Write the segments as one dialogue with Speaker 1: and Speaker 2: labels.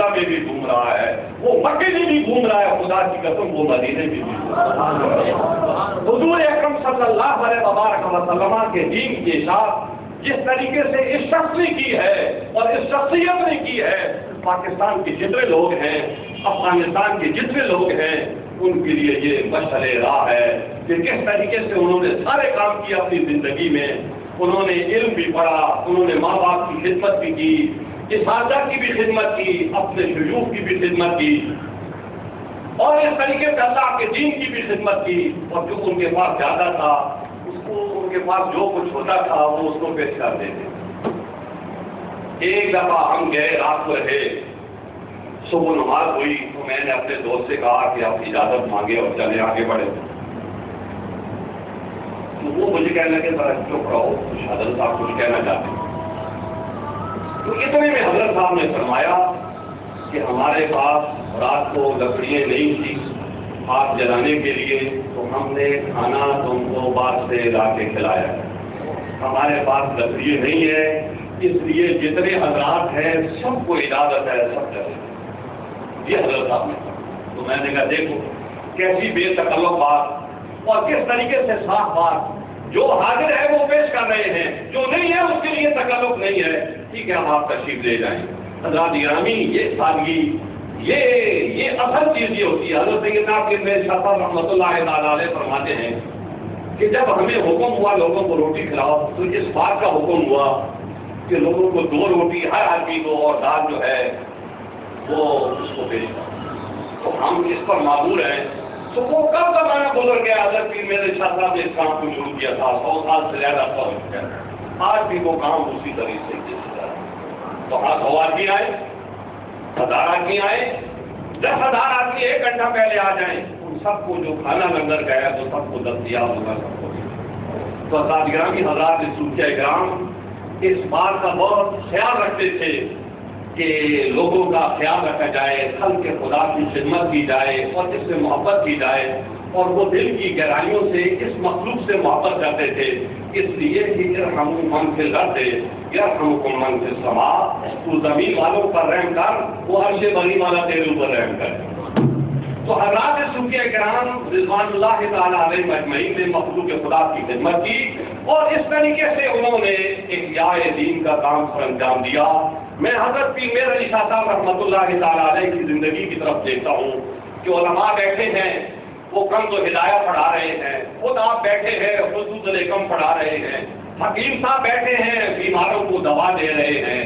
Speaker 1: امریکہ میں بھی گھوم رہا ہے، وہ مکے میں بھی گھوم رہا ہے، خدا کی قسم وہ مدینے میں بھی گھوم رہا ہے۔ حضور اکرم صلی اللہ علیہ وسلم کے دین کی اشاعت جس طریقے سے اس شخص نے کی ہے اور اس شخصیت نے کی ہے، پاکستان کے جتنے لوگ ہیں، افغانستان کے جتنے لوگ ہیں، ان کے لیے یہ مشعل راہ ہے کہ کس طریقے سے انہوں نے سارے کام کیے اپنی زندگی میں۔ انہوں نے علم بھی پڑھا، انہوں نے ماں باپ کی خدمت بھی کی، اساتذہ کی بھی خدمت کی، اپنے شیوخ کی بھی خدمت کی، اور اس طریقے سے اللہ کے دین کی بھی خدمت کی، اور جو ان کے پاس زیادہ تھا اس کو، ان کے پاس جو کچھ ہوتا تھا وہ اس کو پیش کر دیتے۔ ایک دفعہ ہم گئے، رات کو رہے، صبح نماز ہوئی تو میں نے اپنے دوست سے کہا کہ آپ اجازت مانگے اور چلے آگے بڑھے۔ تو وہ مجھے کہنے لگے ذرا چپ رہو، کچھ حضرت صاحب کچھ کہنا چاہتے ہیں۔ تو اتنے میں حضرت صاحب نے فرمایا کہ ہمارے پاس رات کو لکڑیاں نہیں تھی آگ جلانے کے لیے، تو ہم نے کھانا تم کو بعد سے لا کے کھلایا۔ ہمارے پاس لکڑیاں نہیں ہے، اس لیے جتنے حضرات ہیں سب کو اجازت ہے، سب چلے۔ یہ حضرت صاحب نے کہا۔ تو میں نے کہا دیکھو کیسی بے تکلف بات اور کس طریقے سے صاف بات، جو حاضر ہے وہ پیش کر رہے ہیں، جو نہیں ہے اس کے لیے تکلف نہیں ہے۔ ٹھیک ہے، ہم آپ تشریف لے جائیں۔ حضرات گرامی، یہ سادگی، یہ اصل چیز یہ ہوتی ہے۔ حضرت سیدنا پیر شاہ صاحب رحمۃ اللہ تعالی علیہ فرماتے ہیں کہ جب ہمیں حکم ہوا لوگوں کو روٹی کھلاؤ، تو اس بات کا حکم ہوا کہ لوگوں کو 2 روٹی ہر آدمی کو اور دال جو ہے وہ اس کو پیش کرو۔ تو ہم اس پر معمور ہیں۔ تو وہ کب زمانہ گزر گیا، حضرت پیر میرے شاہ صاحب نے اس کام کو شروع کیا تھا، 100 سال سے زیادہ ہو چکا ہے، آج بھی وہ کام اسی طریقے سے چل رہا ہے۔ تو 100 آدمی آئے، 1000 آدمی آئے، 10,000 آدمی 1 گھنٹہ پہلے آ جائیں، ان سب کو جو کھانا لنگر گیا تو سب کو دستیاب ہوگا، سب کو۔ تو حضرات گرامی، حضرات صوفیاء کرام اس بات کا بہت خیال رکھتے تھے کہ لوگوں کا خیال رکھا جائے، خلق خدا کی خدمت کی جائے اور اس سے محبت کی جائے، اور وہ دل کی گہرائیوں سے اس مخلوق سے محبت کرتے تھے۔ اس لیے کہ ارحموا من فی الارض یرحمکم من فی السماء، تو زمین والوں پر رحم کر، وہ عرش بری والا تیرے اوپر رحم کرے۔ تو حضرات صوفیاء کرام رضوان اللہ تعالی علیہ اجمعین نے مخلوق خدا کی خدمت کی، اور اس طریقے سے انہوں نے احیاء دین کا کام سر انجام دیا۔ میں حضرت پیر میر علی شاہ صاحب رحمۃ اللہ تعالی علیہ کی زندگی کی طرف دیکھتا ہوں کہ علماء بیٹھے ہیں، وہ کنز و ہدایہ پڑھا رہے ہیں، خود آپ بیٹھے ہیں حدود الحکم پڑھا رہے ہیں، حکیم صاحب بیٹھے ہیں بیماروں کو دوا دے رہے ہیں،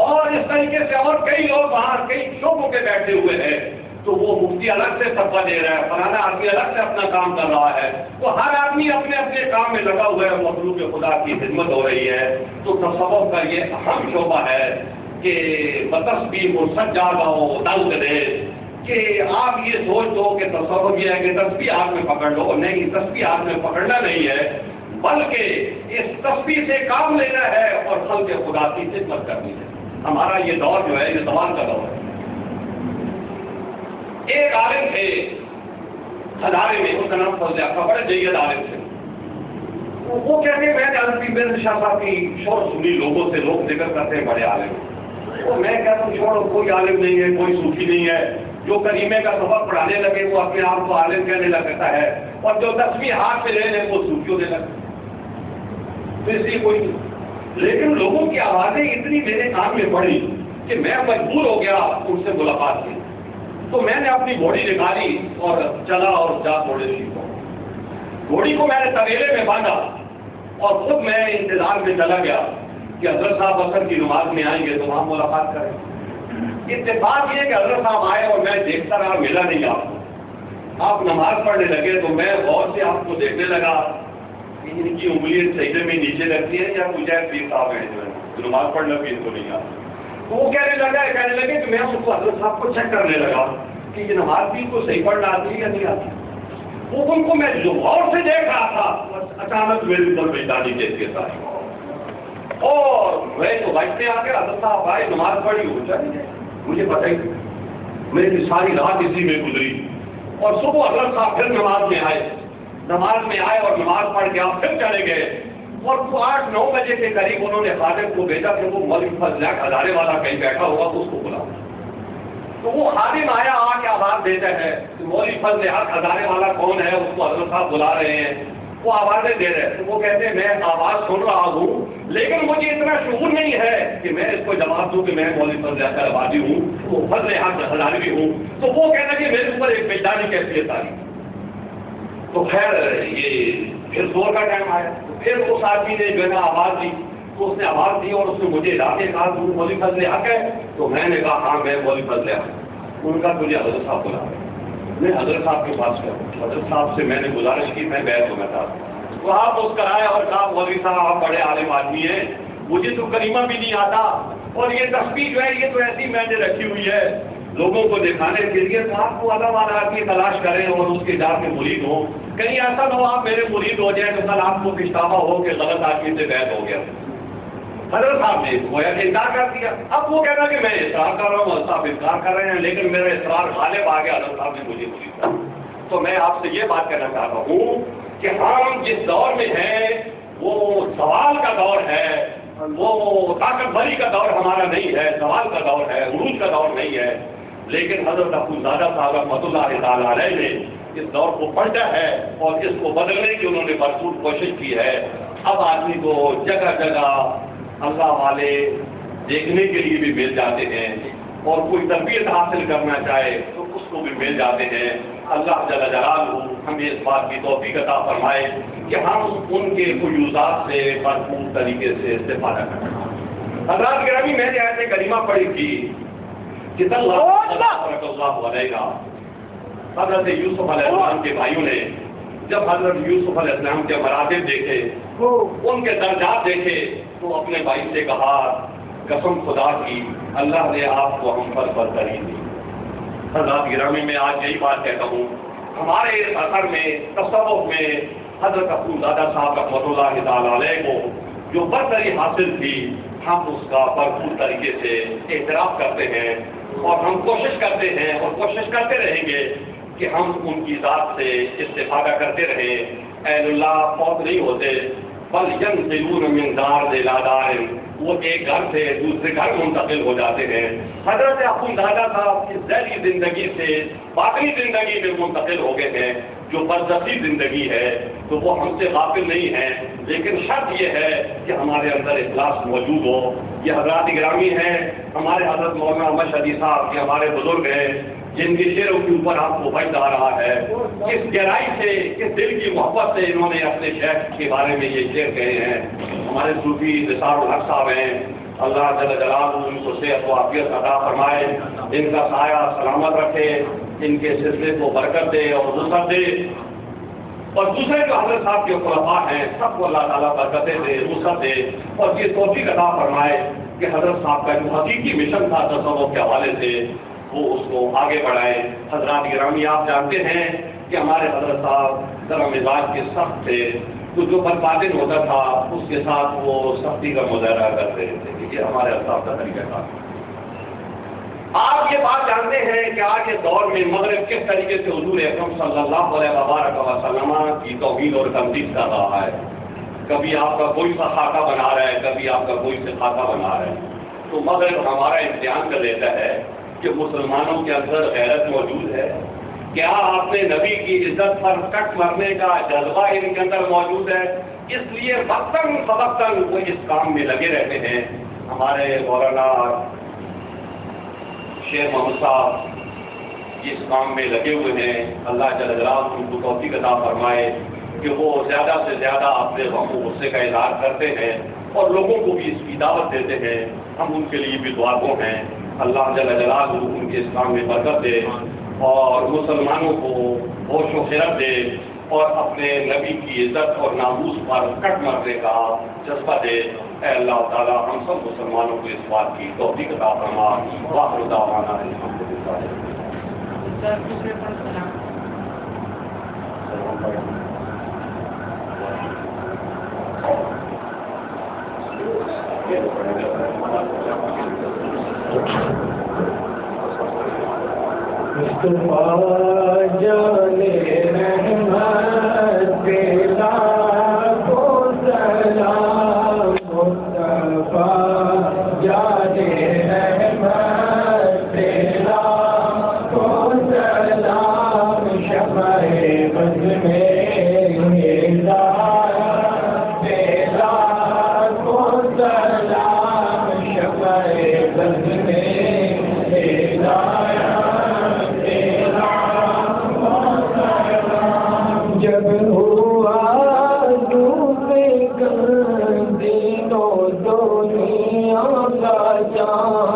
Speaker 1: اور اس طریقے سے اور کئی لوگ وہاں کئی شعبوں کے بیٹھے ہوئے ہیں۔ تو وہ مفتی الگ سے فتویٰ دے رہا ہے، فلانا آدمی الگ سے اپنا کام کر رہا ہے، تو ہر آدمی اپنے اپنے کام میں لگا ہوا ہے، مخلوق خدا کی خدمت ہو رہی ہے۔ تو تصوف کا یہ اہم شعبہ ہے کہ بتسبیح مسجدہ و دلق دے، کہ آپ یہ سوچ دو کہ تصوف یہ ہے کہ تسبیح ہاتھ میں پکڑ لو، نہیں، تسبیح ہاتھ میں پکڑنا نہیں ہے، بلکہ اس تسبیح سے کام لینا ہے اور خلق خدا کی خدمت کرنی ہے۔ ہمارا یہ دور جو ہے یہ زمان کا دور ہے۔ ایک عالم تھے ہزارے میں، اس کا نام فضل احمد، بڑے جید عالم تھے۔ وہ کہتے ہیں میں نے حضرت پیر شاہ صاحب کی شور سنی، لوگوں سے لوگ ذکر کرتے ہیں بڑے عالم، اور میں کہتا ہوں چھوڑو، کوئی عالم نہیں ہے، کوئی صوفی نہیں ہے، جو کریمے کا سبق پڑھانے لگے وہ اپنے آپ کو عالم کہنے لگتا ہے، اور جو تسبیح ہاتھ میں لے لے وہ صوفی ہونے لگتا ہے۔ تو اس لیے کوئی نہیں، لیکن لوگوں کی آوازیں اتنی میرے کان میں پڑی کہ میں مجبور ہو گیا ان سے ملاقات کی۔ تو میں نے اپنی گھوڑی نکالی اور چلا اور جا گھوڑے سیکھا۔ گھوڑی کو میں نے طویلے میں باندھا اور خود میں انتظار میں چلا گیا کہ حضرت صاحب عصر کی نماز میں آئیں گے تو وہاں ملاقات کریں۔ اتفاق یہ کہ حضرت صاحب آئے اور میں دیکھتا رہا، ملا نہیں آپ نماز پڑھنے لگے تو میں غور سے آپ کو دیکھنے لگا کہ ان کی انگلیاں سجدے میں نیچے رکھتی ہیں یا مجھے پیر صاحب ہیں جو نماز پڑھنا بھی ان کو نہیں آتا۔ تو وہ کہنے لگے کہ میں اس کو حضرت صاحب کو چیک کرنے لگا کہ یہ نماز بھی کو صحیح پڑھنا آتی ہے یا نہیں آتی۔ وہ ان کو میں جو غور سے دیکھ رہا تھا، اچانک میرے اوپر بیداری کیفیت آئی، اور میں تو بیٹھتے آ کے حضرت صاحب آئے، نماز پڑھی ہو چلی گئے، مجھے پتہ ہی نہیں، میری ساری رات اسی میں گزری۔ اور صبح حضرت صاحب پھر نماز میں آئے اور نماز پڑھ کے آپ پھر چلے گئے، اور 8-9 بجے کے قریب انہوں نے خادم کو بھیجا کہ وہ مولوی فضل ہزارے والا کہیں بیٹھا ہوگا تو اس کو بلاؤ۔ تو وہ خادم آیا آ کے آواز دیتا ہے کہ مولوی فضل حق ہزارے والا کون ہے، اس کو حضرت صاحب بلا رہے ہیں، وہ آوازیں دے رہے ہیں، تو وہ کہتے ہیں میں آواز سن رہا ہوں لیکن مجھے اتنا شعور نہیں ہے کہ میں اس کو جواب دوں کہ میں مولوی فضل حق آبادی ہوں، وہ فضل حق ہزاروی ہوں۔ تو وہ کہتا ہے کہ میرے اوپر ایک بیداری کیفیت آئی۔ تو خیر یہ پھر زور کا ٹائم آیا، تو پھر اس آدمی نے جو ہے نا آواز دی، تو اس نے آواز دی اور اس نے مجھے لا کے کہا تم مولوی فضل حق ہے؟ تو میں نے کہا ہاں میں مولوی فضل حق۔ ان کا تجھے حضرت صاحب بلا رہے ہیں۔ میں حضرت صاحب کے پاس گیا، حضرت صاحب سے میں نے گزارش کی میں بیعت ہونا چاہتا ہوں۔ تو آپ مسکرائے اور کہا مولوی صاحب آپ بڑے عالم آدمی ہیں، مجھے تو کلمہ بھی نہیں آتا، اور یہ تسبیح جو ہے یہ تو ایسی میں نے رکھی ہوئی ہے لوگوں کو دکھانے کے لیے، تو آپ کو اللہ والا آدمی تلاش کریں اور اس کے جا کے مرید ہو، کہیں ایسا نہ ہو آپ میرے مرید ہو جائیں تو کل آپ کو پچھتاوا ہو کہ غلط آدمی سے بیعت ہو گیا۔ حضرت صاحب نے گویا کہ انکار کر دیا۔ اب وہ کہنا کہ میں اصرار کر رہا ہوں، حضرت صاحب انکار کر رہے ہیں، لیکن میرا اصرار غالب آ گیا، حضرت صاحب نے مجھے مرید کیا۔ تو میں آپ سے یہ بات کہنا چاہتا ہوں کہ ہم جس دور میں ہیں وہ سوال کا دور ہے، وہ طاقت بری کا دور ہمارا نہیں ہے، سوال کا دور ہے، عروج کا دور نہیں ہے۔ لیکن حضرت اخوندزادہ صاحب رحمۃ اللہ تعالی علیہ نے اس دور کو پلٹا ہے اور اس کو بدلنے کی انہوں نے بھرپور کوشش کی ہے۔ اب آدمی کو جگہ جگہ اللہ والے دیکھنے کے لیے بھی مل جاتے ہیں، اور کوئی تربیت حاصل کرنا چاہے تو اس کو بھی مل جاتے ہیں۔ اللہ جل جلالہ ہمیں اس بات کی توفیق عطا فرمائے کہ ہم ان کے فیوضات سے بھرپور طریقے سے استفادہ کریں۔ حضرات گرامی میں نے آیت کریمہ پڑھی تھی کہ اللہ علیہ حضرت یوسف علیہ السلام کے بھائیوں نے جب حضرت یوسف علیہ السلام کے مراتب دیکھے، ان کے درجات دیکھے، تو اپنے بھائی سے کہا قسم خدا کی اللہ نے آپ کو ہم پر برتری دی۔ حضرات گرامی میں آج یہی بات کہتا ہوں، ہمارے اثر میں تصوف میں حضرت اخوندزادہ صاحب رحمۃ اللہ تعالی علیہ کو جو برتری حاصل تھی ہم اس کا بھرپور طریقے سے اعتراف کرتے ہیں، اور ہم کوشش کرتے ہیں اور کوشش کرتے رہیں گے کہ ہم ان کی ذات سے استفادہ کرتے رہیں۔ اہل اللہ فوت نہیں ہوتے، بل ينتقلون من دار الى دار، وہ ایک گھر سے دوسرے گھر منتقل ہو جاتے ہیں۔ حضرت اخوندزادہ صاحب اس ذہنی زندگی سے باطنی زندگی میں منتقل ہو گئے ہیں، جو برزخی زندگی ہے، تو وہ ہم سے غافل نہیں ہیں، لیکن شرط یہ ہے کہ ہمارے اندر اخلاص موجود ہو۔ یہ حضرات گرامی ہیں، ہمارے حضرت مولانا احمد شہیدی صاحب، یہ ہمارے بزرگ ہیں جن کے شعروں کے اوپر آپ کو وجد آ رہا ہے، کس گہرائی سے، کس دل کی محبت سے انہوں نے اپنے شیخ کے بارے میں یہ شعر کہے ہیں۔ ہمارے صوفی نثار الحق صاحب ہیں، اللہ جل جلالہ ان کو صحت و عافیت عطا فرمائے، ان کا سایہ سلامت رکھے، ان کے سلسلے کو برکت دے اور نصرت دے، اور دوسرے جو حضرت صاحب کے خلفاء ہیں سب کو اللہ تعالیٰ برکتیں دے، نصرت دے، اور یہ توفیق عطا فرمائے کہ حضرت صاحب کا جو حقیقی مشن تھا تصوف کے حوالے سے وہ اس کو آگے بڑھائے۔ حضرات گرامی آپ جانتے ہیں کہ ہمارے حضرت صاحب ذرا مزاج کے سخت تھے، تو جو بدباطن ہوتا تھا اس کے ساتھ وہ سختی کا مظاہرہ کرتے تھے، یہ ہمارے صاحب کا طریقہ تھا۔ آپ یہ بات جانتے ہیں کہ آج کے دور میں مغرب کس طریقے سے حضور اکرم صلی اللہ علیہ وسلم کی توہین اور تنقید کر رہا ہے۔ کبھی آپ کا کوئی سا خاکہ بنا رہا ہے، کبھی آپ کا کوئی سے خاکہ بنا رہا ہے، تو مغرب ہمارا امتحان کر لیتا ہے کہ مسلمانوں کے اندر غیرت موجود ہے، کیا آپ نے نبی کی عزت پر کٹ مرنے کا جذبہ ان کے اندر موجود ہے؟ اس لیے وقتاً فوقتاً وہ اس کام میں لگے رہتے ہیں۔ ہمارے مولانا شیخ محمد صاحب اس کام میں لگے ہوئے ہیں، اللہ جل جلالہ ان کو توفیق عطا فرمائے کہ وہ زیادہ سے زیادہ اپنے غم و غصے کا اظہار کرتے ہیں اور لوگوں کو بھی اس کی دعوت دیتے ہیں۔ ہم ان کے لیے بھی دعا گو ہیں، اللہ جل جلالہ ان کے اس کام میں برکت دے اور مسلمانوں کو ہوش و خیرت دے اور اپنے نبی کی عزت اور ناموس پر کٹ مرنے کا جذبہ دے۔ اے اللہ تعالیٰ ہم سب مسلمانوں کو اس بات کی توفیق عطا فرما۔ وآخر دعوانا الحمدللہ۔
Speaker 2: مصطفیٰ جانے رحمت تیرا کو سلام، مصطفیٰ جانے رحمت تیرا دنیا کا جان